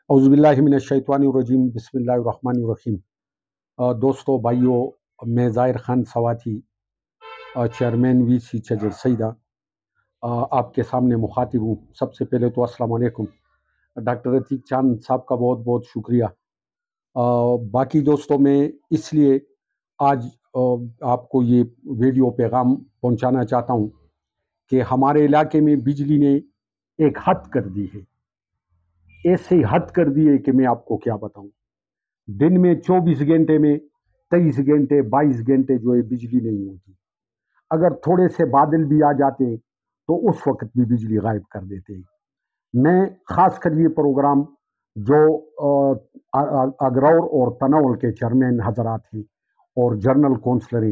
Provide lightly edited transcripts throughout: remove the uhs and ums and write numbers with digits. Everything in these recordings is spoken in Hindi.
औज़ुबिल्लाहिमिनश्शैतानिर्रजीम बिस्मिल्लाहिर्रहमानिर्रहीम। दोस्तों भाइयों, मैं ज़ाहिर खान सवाती, चेयरमैन वीसी छजर सईदा, आपके सामने मुखातिब हूँ। सबसे पहले तो अस्सलाम वालेकुम। डॉक्टर अतीक चांद साहब का बहुत बहुत शुक्रिया। बाकी दोस्तों, मैं इसलिए आज आपको ये वीडियो पैगाम पहुँचाना चाहता हूँ कि हमारे इलाके में बिजली ने एक हद कर दी है। ऐसे हद कर दी है कि मैं आपको क्या बताऊँ। दिन में 24 घंटे में 23 घंटे 22 घंटे जो है बिजली नहीं होती। अगर थोड़े से बादल भी आ जाते तो उस वक्त भी बिजली गायब कर देते। मैं खासकर ये प्रोग्राम जो अगरौर और तनाउल के चेयरमैन हजरात हैं और जर्नल कौंसलर,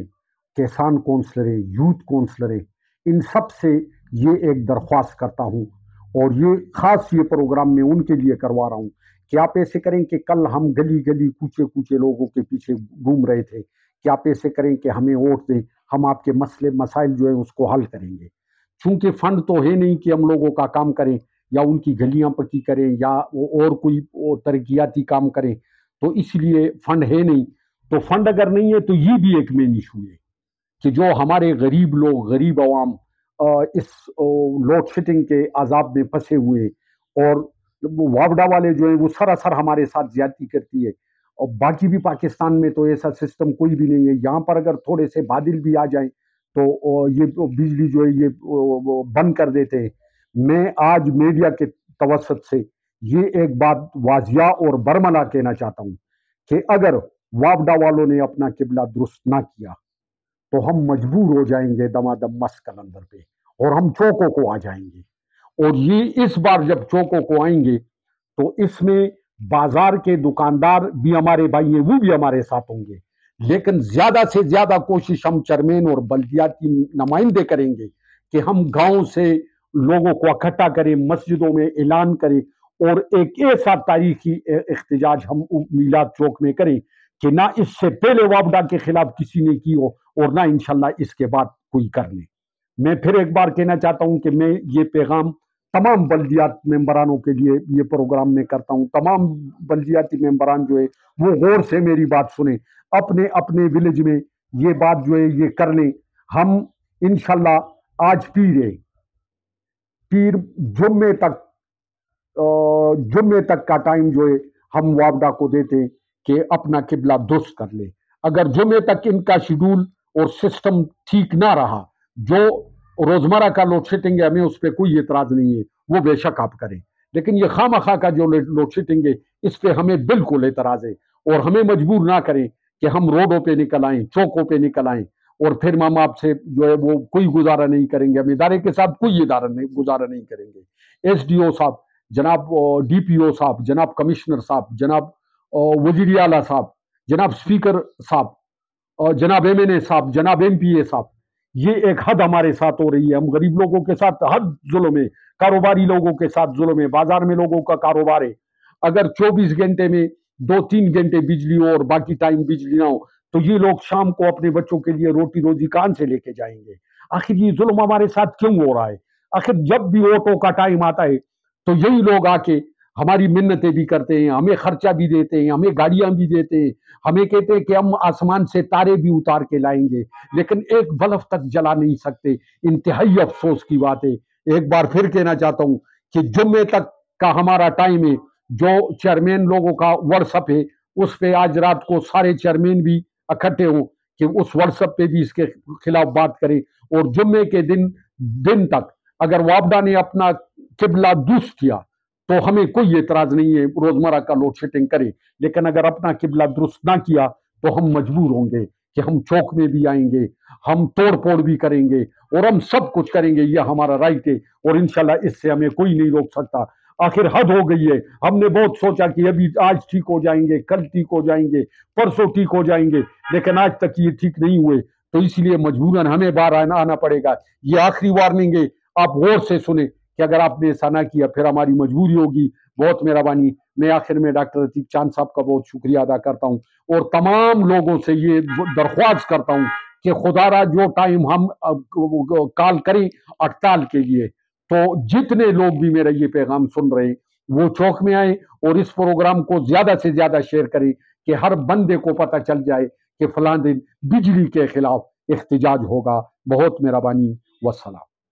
किसान कौंसलर, यूथ कौंसलर, इन सब से ये एक दरख्वास्त करता हूँ और ये खास ये प्रोग्राम मैं उनके लिए करवा रहा हूँ कि आप ऐसे करें कि कल हम गली गली कूचे कूचे लोगों के पीछे घूम रहे थे कि आप ऐसे करें कि हमें वोट दें, हम आपके मसले मसाइल जो है उसको हल करेंगे। चूंकि फंड तो है नहीं कि हम लोगों का काम करें या उनकी गलियां पक्की करें या और कोई तरक्याती काम करें, तो इसलिए फंड है नहीं। तो फंड अगर नहीं है तो ये भी एक मेन इशू है कि जो हमारे गरीब लोग, गरीब आवाम इस लोड शेडिंग के अजाब में फंसे हुए और वापडा वाले जो है वो सरासर हमारे साथ ज्यादती करती है। और बाकी भी पाकिस्तान में तो ऐसा सिस्टम कोई भी नहीं है। यहाँ पर अगर थोड़े से बादल भी आ जाए तो ये बिजली जो है ये बंद कर देते हैं। मैं आज मीडिया के तवसत से ये एक बात वाजिया और बरमला कहना चाहता हूँ कि अगर वापडा वालों ने अपना किबला दुरुस्त ना किया तो हम मजबूर हो जाएंगे दमादम मस्क कलंदर पे और हम चौकों को आ जाएंगे। और ये इस बार जब चौकों को आएंगे तो इसमें बाजार के दुकानदार भी हमारे भाई हैं, वो भी हमारे साथ होंगे। लेकिन ज्यादा से ज्यादा कोशिश हम चेयरमैन और बल्दियाती नुमाइंदे करेंगे कि हम गांव से लोगों को इकट्ठा करें, मस्जिदों में ऐलान करें और एक ऐसा तारीखी एहतजाज हम मीलाद चौक में करें कि ना इससे पहले वापडा के खिलाफ किसी ने की हो और ना इंशाल्लाह इसके बाद कोई कर ले। मैं फिर एक बार कहना चाहता हूं कि मैं ये पैगाम तमाम बल्दियात मेंबरानों के लिए ये प्रोग्राम में करता हूं। तमाम बल्दियाती मेंबरान जो है वो गौर से मेरी बात सुने, अपने अपने विलेज में ये बात जो है ये कर लें। हम इंशाल्लाह आज पीर जुम्मे तक का टाइम जो है हम वापडा को देते हैं कि अपना किबला दुरुस्त कर ले। अगर जुम्मे तक इनका शेड्यूल और सिस्टम ठीक ना रहा, जो रोजमर्रा का लोड शेडिंग है, हमें उस पर कोई एतराज नहीं है, वो बेशक आप करें। लेकिन ये खामखा का जो लोड शेडिंग है इस पर हमें बिल्कुल एतराज है और हमें मजबूर ना करें कि हम रोडों पे निकल आए, चौकों पे निकल आए और फिर हम आपसे जो है वो कोई गुजारा नहीं करेंगे। हम इदारे के साथ कोई गुजारा नहीं करेंगे। एसडीओ साहब, जनाब डीपीओ साहब, जनाब कमिश्नर साहब, जनाब वजीर आला साहब, जनाब स्पीकर साहब, जनाब एमएनए साहब, जनाब एमपीए साहब, ये एक हद हमारे साथ हो रही है। हम गरीब लोगों के साथ हद जुल्म है, कारोबारी लोगों के साथ जुल्म है, बाजार में लोगों का कारोबार है। अगर 24 घंटे में 2-3 घंटे बिजली हो और बाकी टाइम बिजली ना हो तो ये लोग शाम को अपने बच्चों के लिए रोटी रोजी कहां से लेके जाएंगे। आखिर ये जुल्म हमारे साथ क्यों हो रहा है? आखिर जब भी वोटों का टाइम आता है तो यही लोग आके हमारी मिन्नतें भी करते हैं, हमें खर्चा भी देते हैं, हमें गाड़ियां भी देते हैं, हमें कहते हैं कि हम आसमान से तारे भी उतार के लाएंगे, लेकिन एक बल्ब तक जला नहीं सकते। इंतहाई अफसोस की बात है। एक बार फिर कहना चाहता हूं कि जुम्मे तक का हमारा टाइम है। जो चेयरमैन लोगों का व्हाट्सएप है उस पे आज रात को सारे चेयरमैन भी इकट्ठे हों कि उस व्हाट्सएप पे भी इसके खिलाफ बात करें और जुम्मे के दिन तक अगर वापडा ने अपना किबला दुरुस्त किया तो हमें कोई एतराज नहीं है, रोजमर्रा का लोड शेडिंग करे। लेकिन अगर अपना किबला दुरुस्त ना किया तो हम मजबूर होंगे कि हम चौक में भी आएंगे, हम तोड़ फोड़ भी करेंगे और हम सब कुछ करेंगे। यह हमारा राइट है और इंशाल्लाह इससे हमें कोई नहीं रोक सकता। आखिर हद हो गई है। हमने बहुत सोचा कि अभी आज ठीक हो जाएंगे, कल ठीक हो जाएंगे, परसों ठीक हो जाएंगे, लेकिन आज तक ये ठीक नहीं हुए। तो इसलिए मजबूरन हमें बाहर आना पड़ेगा। ये आखिरी वार्निंग है, आप गौर से सुने कि अगर आपने ऐसा ना किया फिर हमारी मजबूरी होगी। बहुत मेहरबानी। मैं आखिर में डॉक्टर अतीक चांद साहब का बहुत शुक्रिया अदा करता हूं और तमाम लोगों से ये दरख्वास्त करता हूं कि खुदारा जो टाइम हम कॉल करें हड़ताल के लिए, तो जितने लोग भी मेरा ये पैगाम सुन रहे हैं वो चौक में आए और इस प्रोग्राम को ज्यादा से ज्यादा शेयर करें कि हर बंदे को पता चल जाए कि फलां दिन बिजली के खिलाफ एहतजाज होगा। बहुत मेहरबानी, वस्सलाम।